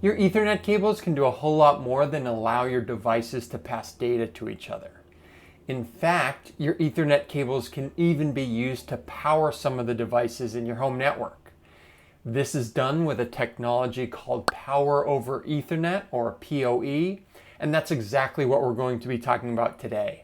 Your Ethernet cables can do a whole lot more than allow your devices to pass data to each other. In fact, your Ethernet cables can even be used to power some of the devices in your home network. This is done with a technology called Power over Ethernet, or PoE, and that's exactly what we're going to be talking about today.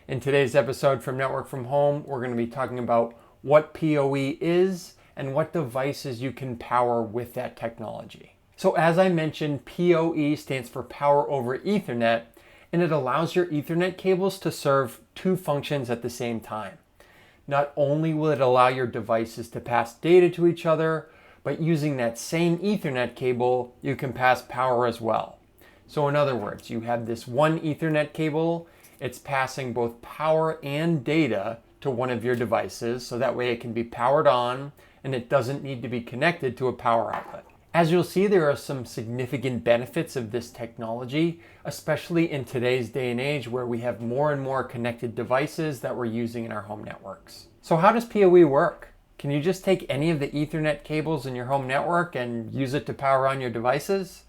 In today's episode from Network from Home, we're going to be talking about what PoE is and what devices you can power with that technology. So as I mentioned, PoE stands for Power over Ethernet, and it allows your Ethernet cables to serve two functions at the same time. Not only will it allow your devices to pass data to each other, but using that same Ethernet cable, you can pass power as well. So in other words, you have this one Ethernet cable, it's passing both power and data to one of your devices, so that way it can be powered on and it doesn't need to be connected to a power outlet. As you'll see, there are some significant benefits of this technology, especially in today's day and age where we have more and more connected devices that we're using in our home networks. So how does PoE work? Can you just take any of the Ethernet cables in your home network and use it to power on your devices?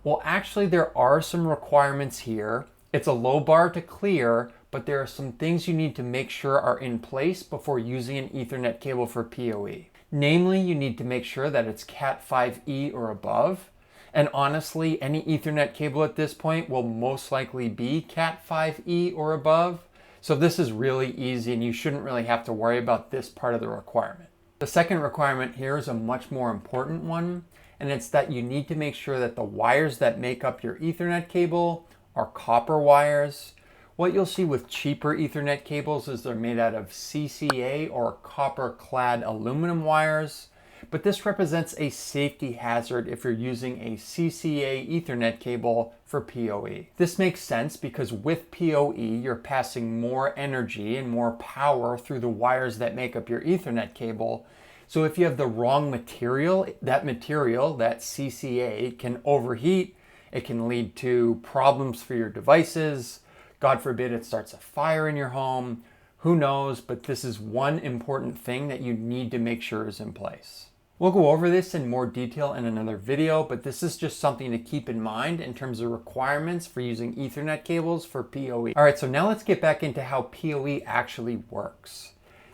Well, actually, there are some requirements here. It's a low bar to clear, but there are some things you need to make sure are in place before using an Ethernet cable for PoE. Namely, you need to make sure that it's Cat5e or above. And honestly, any Ethernet cable at this point will most likely be Cat5e or above. So this is really easy and you shouldn't really have to worry about this part of the requirement. The second requirement here is a much more important one, and it's that you need to make sure that the wires that make up your Ethernet cable are copper wires. What you'll see with cheaper Ethernet cables is they're made out of CCA or copper-clad aluminum wires, but this represents a safety hazard if you're using a CCA Ethernet cable for PoE. This makes sense because with PoE, you're passing more energy and more power through the wires that make up your Ethernet cable. So if you have the wrong material, that CCA, can overheat. It can lead to problems for your devices. God forbid it starts a fire in your home. Who knows, but this is one important thing that you need to make sure is in place. We'll go over this in more detail in another video, but this is just something to keep in mind in terms of requirements for using Ethernet cables for PoE. All right, so now let's get back into how PoE actually works.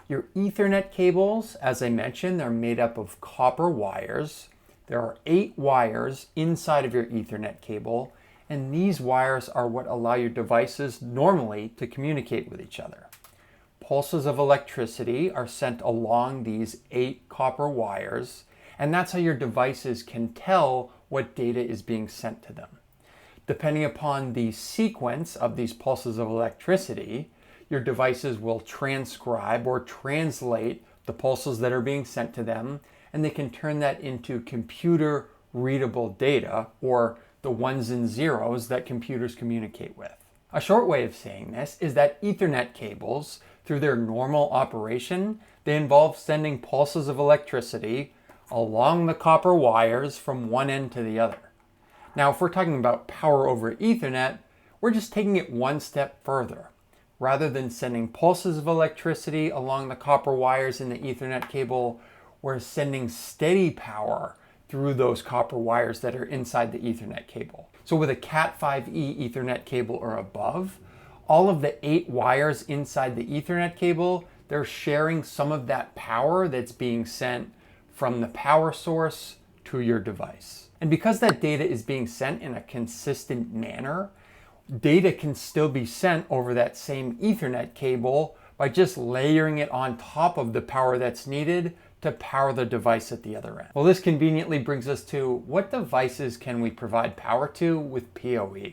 Your Ethernet cables, as I mentioned, they're made up of copper wires. There are 8 wires inside of your Ethernet cable, and these wires are what allow your devices normally to communicate with each other. Pulses of electricity are sent along these 8 copper wires, and that's how your devices can tell what data is being sent to them. Depending upon the sequence of these pulses of electricity, your devices will transcribe or translate the pulses that are being sent to them, and they can turn that into computer readable data, or the ones and zeros that computers communicate with. A short way of saying this is that Ethernet cables, through their normal operation, they involve sending pulses of electricity along the copper wires from one end to the other. Now, if we're talking about power over Ethernet, we're just taking it one step further. Rather than sending pulses of electricity along the copper wires in the Ethernet cable, we're sending steady power through those copper wires that are inside the Ethernet cable. So with a Cat5e Ethernet cable or above, all of the 8 wires inside the Ethernet cable, they're sharing some of that power that's being sent from the power source to your device. And because that data is being sent in a consistent manner, data can still be sent over that same Ethernet cable by just layering it on top of the power that's needed to power the device at the other end. Well, this conveniently brings us to what devices can we provide power to with PoE?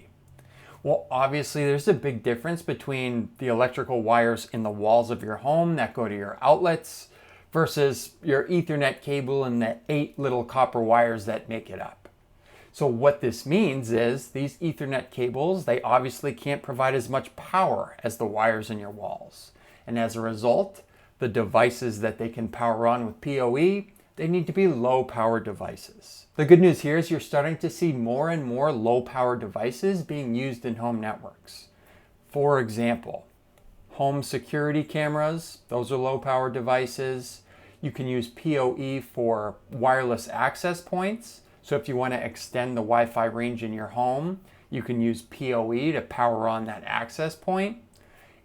Well, obviously there's a big difference between the electrical wires in the walls of your home that go to your outlets versus your Ethernet cable and the 8 little copper wires that make it up. So what this means is these Ethernet cables, they obviously can't provide as much power as the wires in your walls. And as a result, the devices that they can power on with PoE, they need to be low power devices. The good news here is you're starting to see more and more low power devices being used in home networks. For example, home security cameras, those are low power devices. You can use PoE for wireless access points. So if you want to extend the Wi-Fi range in your home, you can use PoE to power on that access point.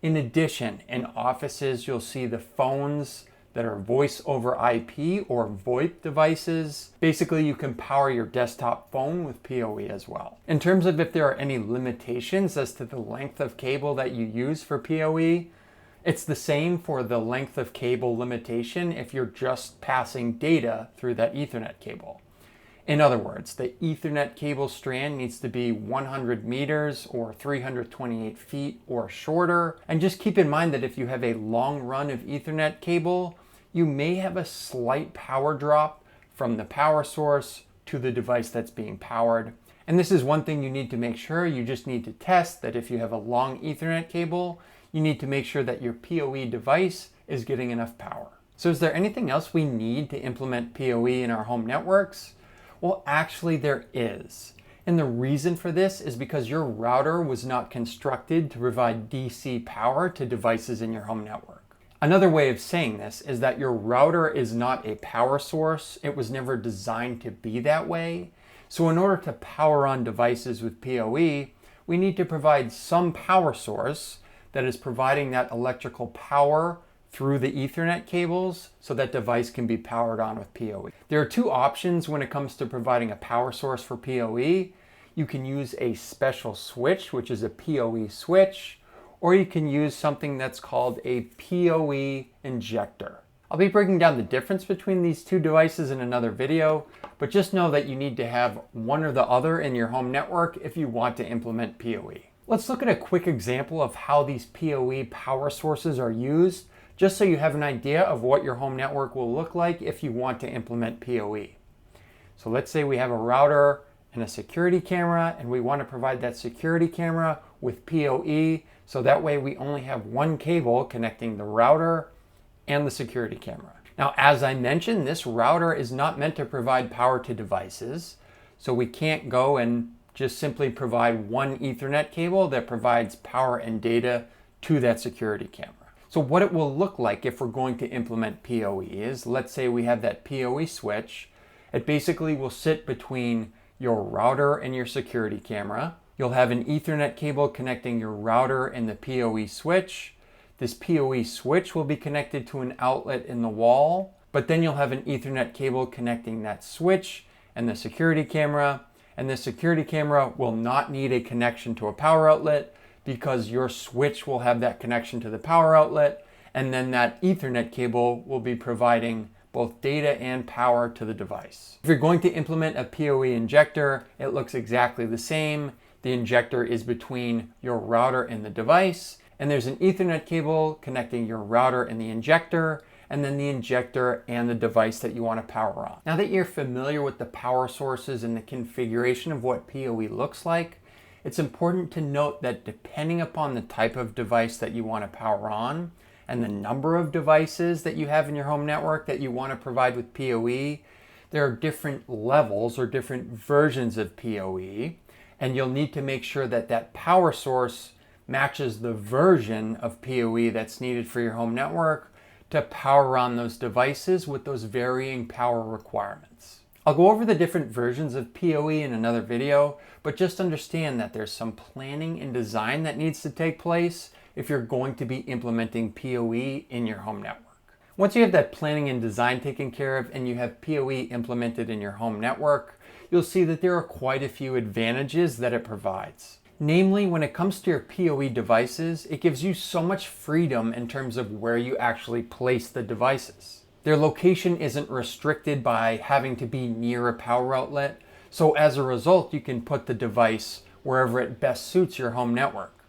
In addition, in offices, you'll see the phones that are voice over IP or VoIP devices. Basically, you can power your desktop phone with PoE as well. In terms of if there are any limitations as to the length of cable that you use for PoE, it's the same for the length of cable limitation if you're just passing data through that Ethernet cable. In other words, the Ethernet cable strand needs to be 100 meters or 328 feet or shorter. And just keep in mind that if you have a long run of Ethernet cable, you may have a slight power drop from the power source to the device that's being powered. And this is one thing you need to make sure. You just need to test that if you have a long Ethernet cable, you need to make sure that your PoE device is getting enough power. So is there anything else we need to implement PoE in our home networks? Well, actually there is. And the reason for this is because your router was not constructed to provide DC power to devices in your home network. Another way of saying this is that your router is not a power source. It was never designed to be that way. So in order to power on devices with PoE, we need to provide some power source that is providing that electrical power through the Ethernet cables so that device can be powered on with PoE. There are two options when it comes to providing a power source for PoE. You can use a special switch, which is a PoE switch, or you can use something that's called a PoE injector. I'll be breaking down the difference between these two devices in another video, but just know that you need to have one or the other in your home network if you want to implement PoE. Let's look at a quick example of how these PoE power sources are used, just so you have an idea of what your home network will look like if you want to implement PoE. So let's say we have a router and a security camera, and we want to provide that security camera with PoE, so that way we only have one cable connecting the router and the security camera. Now, as I mentioned, this router is not meant to provide power to devices, so we can't go and just simply provide one Ethernet cable that provides power and data to that security camera. So what it will look like if we're going to implement PoE is, let's say we have that PoE switch. It basically will sit between your router and your security camera. You'll have an Ethernet cable connecting your router and the PoE switch. This PoE switch will be connected to an outlet in the wall, but then you'll have an Ethernet cable connecting that switch and the security camera. And the security camera will not need a connection to a power outlet, because your switch will have that connection to the power outlet, and then that Ethernet cable will be providing both data and power to the device. If you're going to implement a PoE injector, it looks exactly the same. The injector is between your router and the device, and there's an Ethernet cable connecting your router and the injector, and then the injector and the device that you want to power on. Now that you're familiar with the power sources and the configuration of what PoE looks like, it's important to note that depending upon the type of device that you want to power on and the number of devices that you have in your home network that you want to provide with PoE, there are different levels or different versions of PoE, and you'll need to make sure that that power source matches the version of PoE that's needed for your home network to power on those devices with those varying power requirements. I'll go over the different versions of PoE in another video, but just understand that there's some planning and design that needs to take place if you're going to be implementing PoE in your home network. Once you have that planning and design taken care of and you have PoE implemented in your home network, you'll see that there are quite a few advantages that it provides. Namely, when it comes to your PoE devices, it gives you so much freedom in terms of where you actually place the devices. Their location isn't restricted by having to be near a power outlet, so as a result, you can put the device wherever it best suits your home network.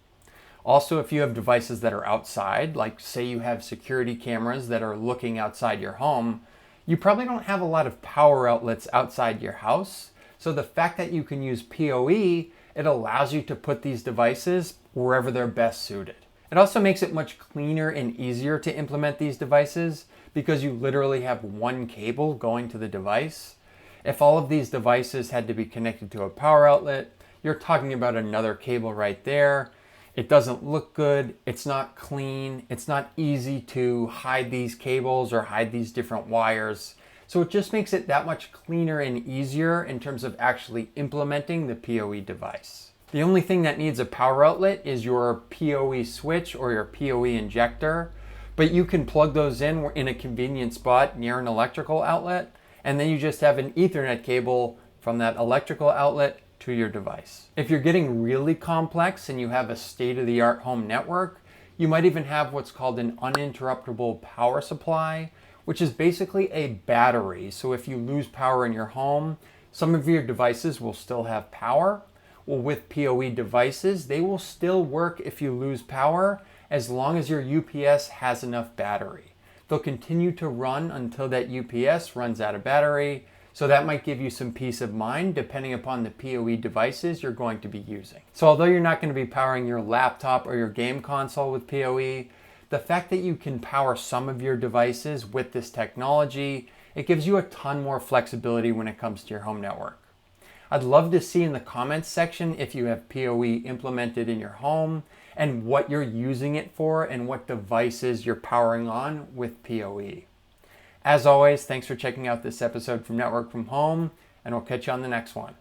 Also, if you have devices that are outside, like say you have security cameras that are looking outside your home, you probably don't have a lot of power outlets outside your house, so the fact that you can use PoE, it allows you to put these devices wherever they're best suited. It also makes it much cleaner and easier to implement these devices because you literally have one cable going to the device. If all of these devices had to be connected to a power outlet, you're talking about another cable right there. It doesn't look good, it's not clean, it's not easy to hide these cables or hide these different wires. So it just makes it that much cleaner and easier in terms of actually implementing the PoE device. The only thing that needs a power outlet is your PoE switch or your PoE injector, but you can plug those in a convenient spot near an electrical outlet, and then you just have an Ethernet cable from that electrical outlet to your device. If you're getting really complex and you have a state-of-the-art home network, you might even have what's called an uninterruptible power supply, which is basically a battery. So if you lose power in your home, some of your devices will still have power. Well, with PoE devices, they will still work if you lose power as long as your UPS has enough battery. They'll continue to run until that UPS runs out of battery. So that might give you some peace of mind depending upon the PoE devices you're going to be using. So although you're not going to be powering your laptop or your game console with PoE, the fact that you can power some of your devices with this technology, it gives you a ton more flexibility when it comes to your home network. I'd love to see in the comments section if you have PoE implemented in your home and what you're using it for and what devices you're powering on with PoE. As always, thanks for checking out this episode from Network from Home, and we'll catch you on the next one.